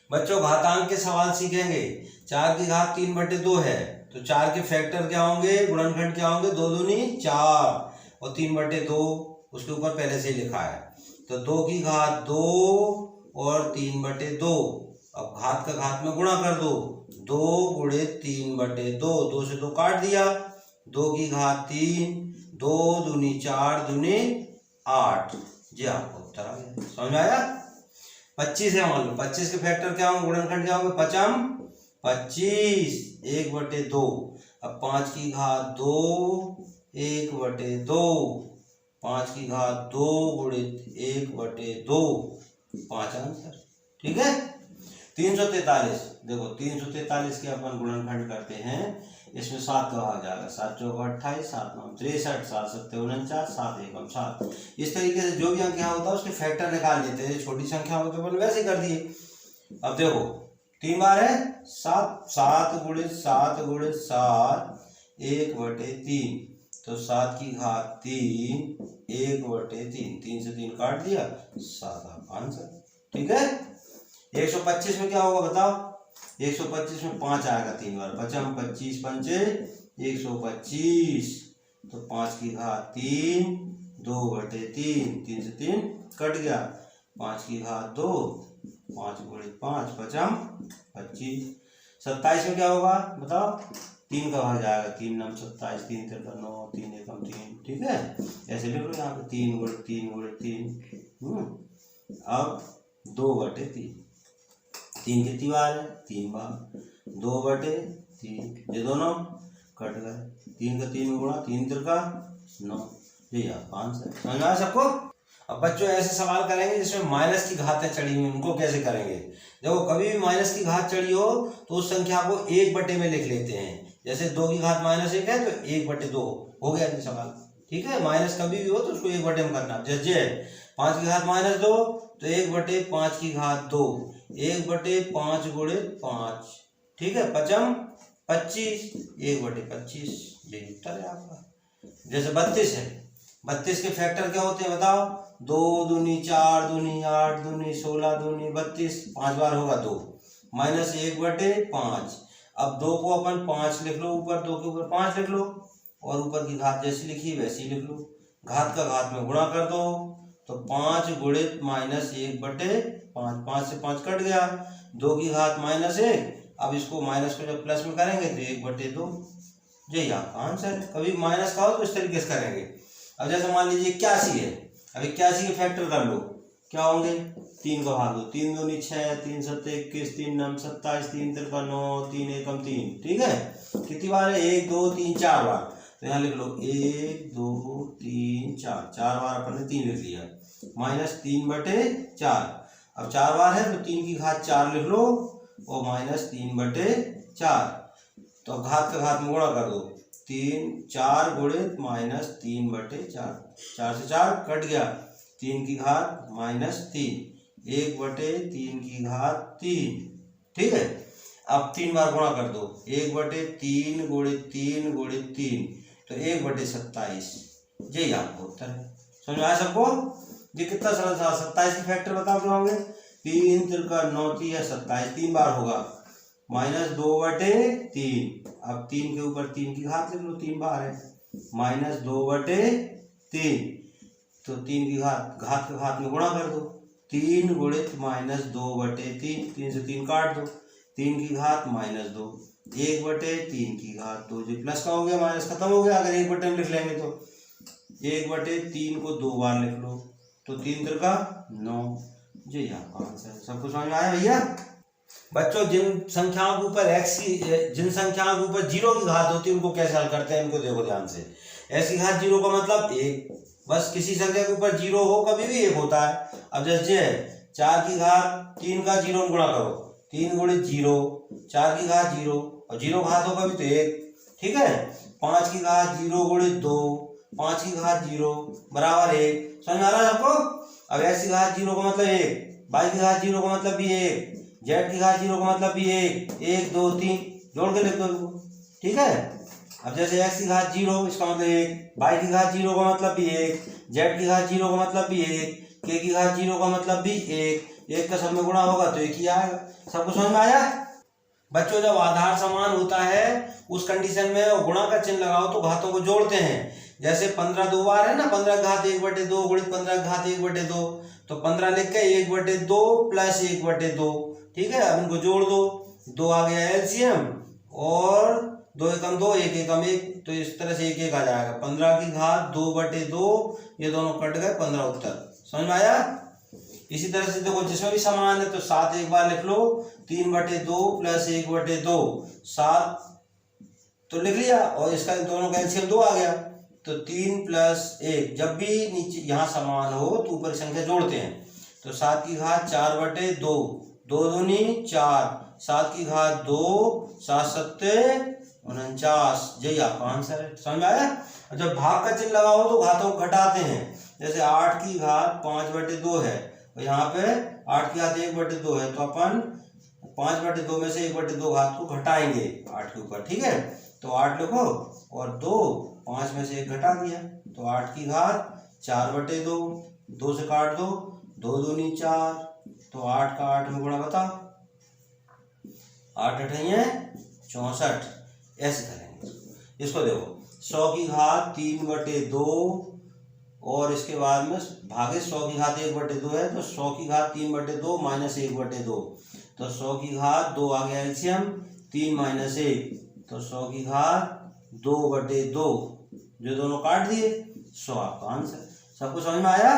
बच्चों घातांक के सवाल सीखेंगे। 4 की घात 3/2 है तो 4 के फैक्टर क्या होंगे, गुणनखंड क्या होंगे, 2 दूनी 4 और 3/2 उसके ऊपर पहले से ही लिखा है। तो 2 की घात 2 और 3/2। अब घात का घात में गुणा कर दो, 2 गुणे 3/2, 2 से 2 काट दिया, 2 की घात 3, 2 दूनी 4 दूनी 8। जी आपको उत्तर आ गया, समझ में आया। 25 है, मान लो 25 के फैक्टर क्या होंगे, गुणनखंड क्या होंगे, 25 1/2। अब 5 की घात 2 1/2, 5 की घात 2 गुणे 1/2, 5 आंसर। ठीक है। 343, देखो 343 के अपन गुणनखंड करते हैं, इसमें 7 का भाग जाएगा, 7 चौका 28, 7 9 63, 7 7 49, 7 1 7। इस तरीके से जो भी अंक यहाँ होता है उसके फैक्टर निकाल लेते हैं। छोटी संख्या हो तो अपन वैसे कर दिए। अब देखो 3 बार है 7, 7 गुणे 7 गुणे 7 1/3, तो 7 की घात 3 1/3, 3 से 3 काट दिया, 7 आंसर। ठीक है। 125 में क्या होगा बताओ, 125 में 5 आएगा 3 बार, 5 25 पंचे 125, तो 5 की घात 3 2/3, 3 से 3 कट गया, 5 की घात 2, 5 गुणे 5 5 25। 27 में क्या होगा बताओ, 3 का भाग जाएगा, 3 9 27, 3 3 9, 3 1 3। ठीक है, ऐसे लिख लो यहाँ पे 3 गुणे 3 गुणे 3। अब 2/3, 3 कितनी बार है, 3 बार, 2/3, ये दोनों कट गए, 3 का 3 गुणा 3 त्रिका 9, ये आपका आंसर। समझ में आया सबको। अब बच्चों ऐसे सवाल करेंगे जिसमें माइनस की घातें चढ़ी हुई, उनको कैसे करेंगे। देखो कभी भी माइनस की घात चढ़ी हो तो उस संख्या को 1/2 में लिख लेते हैं। जैसे 2 की घात -1 है तो 1/2 हो गया ये सवाल। ठीक है, माइनस कभी भी हो तो उसको 1/2 में करना। जैसे 5 की घात -2 तो 1/5 की घात 2, 1/5 गुणे 5। ठीक है, 5 25, 1/25, ये उत्तर है आपका। जैसे 32 है, 32 के फैक्टर क्या होते हैं बताओ, 2 दूनी 4 दूनी 8 दूनी 16 दूनी 32, 5 बार होगा 2, -1/5। अब 2 को अपन 5 लिख लो, ऊपर 2 के ऊपर 5 लिख लो, और ऊपर की घात जैसी लिखी वैसी लिख लो। घात का घात में गुणा कर दो, तो 5 गुणे -1/5, 5 से 5 कट गया, 2 की घात -1। अब इसको माइनस को जब प्लस में करेंगे तो 1/2, यही आपका आंसर है। कभी माइनस का हो तो इस तरीके से करेंगे। अब जैसे मान लीजिए 81 है, अब 81 के फैक्टर कर लो, क्या होंगे, 3 का भाग दो, 3 दूनी 6, 3 7 21, 3 9 27, 3 3 9, 3 1 3। ठीक है, कितनी बार है, 1 2 3 4 बार, तो यहाँ लिख लो 1 2 3 4, 4 बार अपन ने 3 लिख लिया, -3/4। अब 4 बार है तो 3 की घात 4 लिख लो और -3/4, तो घात का घात में गुणा कर दो, 3 4 गुणे -3/4, 4 से 4 कट गया, 3 की घात -3, 1/3 की घात 3। ठीक है, अब 3 बार गुणा कर दो, 1/3 गुणे 3 गुणे 3, तो 1/27, यही आपको उत्तर है। समझ में आया सबको। ये कितना सरल था। 27 के फैक्टर बताओ क्या होंगे, 3 त्रिका 9 या 27, 3 बार होगा, -2/3। अब 3 के ऊपर 3 की घात लिख लो, 3 बार है, -2/3, तो 3 की घात का घात में गुणा कर दो, 3 गुणे -2/3, 3 से 3 काट दो, 3 की घात -2, 1/3 की घात 2, जो प्लस का हो गया माइनस खत्म हो गया। अगर 1/2 में लिख लेंगे तो 1/3 को 2 बार लिख लो, तो 3 त्रिका 9, जी आपका आंसर है। सबको समझ में आया भैया। बच्चों जिन संख्याओं के ऊपर जिन संख्याओं के ऊपर 0 की घात होती है उनको कैसे हल करते हैं, इनको देखो ध्यान से। x की घात 0 का मतलब 1, बस किसी संख्या के ऊपर 0 हो कभी भी 1 होता है। अब जैसे 4 की घात 3 का 0 में गुणा करो, 3 गुणे 0, 4 की घात 0 और 0 घात हो कभी तो 1। ठीक है, 5 की घात 0 गुणे 2, 5 की घात 0 बराबर 1। समझ में आ रहा है आपको। अब x की घात 0 का मतलब 1, y की घात 0 का मतलब भी 1, z की घात 0 का मतलब भी 1, 1 2 3 जोड़ के लिख दो इनको। ठीक है, अब जैसे x की घात 0 इसका मतलब 1, y की घात 0 का मतलब भी 1, z की घात 0 का मतलब भी 1, k की घात 0 का मतलब भी 1, एक का सब में गुणा होगा तो एक ही आएगा। सबको समझ में आया बच्चों? जब आधार समान होता है उस कंडीशन में गुणा का चिन्ह लगाओ तो घातों को जोड़ते हैं। जैसे 15 दो बार है ना, 15 घात 1/2 गुणित 15 घात 1/2, तो 15 लिख के 1/2 प्लस 1/2, ठीक है। अब इनको जोड़ दो, 2 आ गया एलसीएम और 2 एकम 2 1 एकम 1, तो इस तरह से 1 1 आ जाएगा। 15 की घात 2/2, ये दोनों कट गए, 15 उत्तर। समझ में आया? इसी तरह से देखो जिसमें भी समान है तो 7 एक बार लिख लो, 3/2 प्लस 1/2 7 तो लिख लिया, और इसका दोनों का एलसीएम 2 आ गया, तो 3 + 1। जब भी नीचे यहाँ समान हो तो ऊपर संख्या जोड़ते हैं। तो 7 की घात 4/2, 2 दूनी 4, 7 की घात 2, 7 सत्ते 49, यही आपका आंसर है। समझ में आया? जब भाग का चिन्ह लगाओ तो घातों को घटाते हैं। जैसे 8 की घात 5/2 है, तो यहाँ पे 8 की घात 1/2 है, तो अपन 5/2 में से 1/2 घात को घटाएंगे 8 के ऊपर, ठीक है। तो 8 लिखो और 2, 5 में से 1 घटा दिया, तो 8 की घात 4/2, 2 से काट दो, 2 दूनी 4, तो 8 का 8 में गुणा बताओ, 8 8 64, ऐसे करेंगे इसको। देखो 100 की घात 3/2 और इसके बाद में भागे 100 की घात 1/2 है, तो 100 की घात 3/2 माइनस 1/2, तो 100 की घात 2 आ गया एलसीएम, 3 - 1, तो 100 की घात 2/2, जो दोनों काट दिए, 100 आपका आंसर। सबको समझ में आया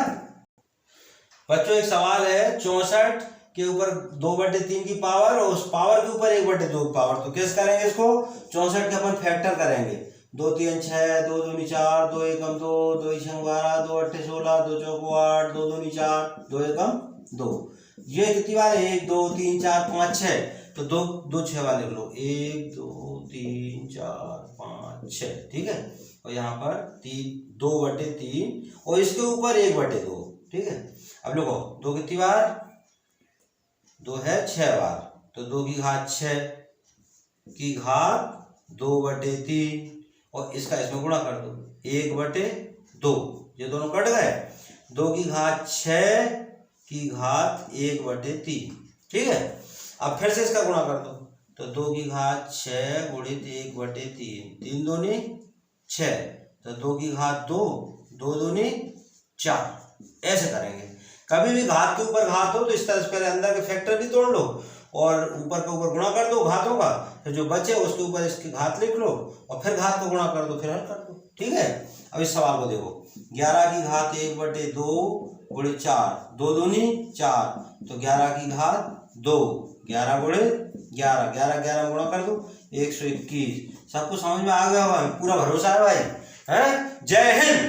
बच्चों? एक सवाल है 64 के ऊपर 2/3 की पावर और उस पावर के ऊपर 1/2 की पावर, तो कैसे करेंगे इसको? 64 के अपन फैक्टर करेंगे, 2 3 6, 2 दूनी 4, 2 एकम 2, 2 6 12, 2 8 16, 2 चौको 8, 2 दूनी 4, 2 एकम 2। ये कितनी बार है? 1 2 3 4 5 6, तो 2 6 वाले लिख लो, 1 2 3 4 5 6, ठीक है। और यहाँ पर 2/3 और इसके ऊपर 1/2, ठीक है। अब देखो 2 कितनी बार? 2 है 6 बार, तो 2 की घात 6 की घात 2/3 और इसका इसमें गुणा कर दो, 1/2, ये दोनों कट गए, 2 की घात 6 की घात 1/3, ठीक है। अब फिर से इसका गुणा कर दो, तो 2 की घात 6 गुणित 1/3, 3 दूनी 6, तो 2 की घात 2, 2 दूनी 4, ऐसे करेंगे। कभी भी घात के ऊपर घात हो तो इस तरह से पहले अंदर के फैक्टर भी तोड़ लो और ऊपर के ऊपर गुणा कर दो घातों का, फिर जो बचे उसके ऊपर इसकी घात लिख लो और फिर घात को गुणा कर दो, फिर हल कर दो, ठीक है। अब इस सवाल को देखो, 11 की घात 1/2 गुणित 4, 2 दूनी 4, तो 11 की घात 2, 11 गुणित 11, 11 11 गुणा कर दो, 121। सबको समझ में आ गया होगा? पूरा भरोसा है भाई, है? जय हिंद।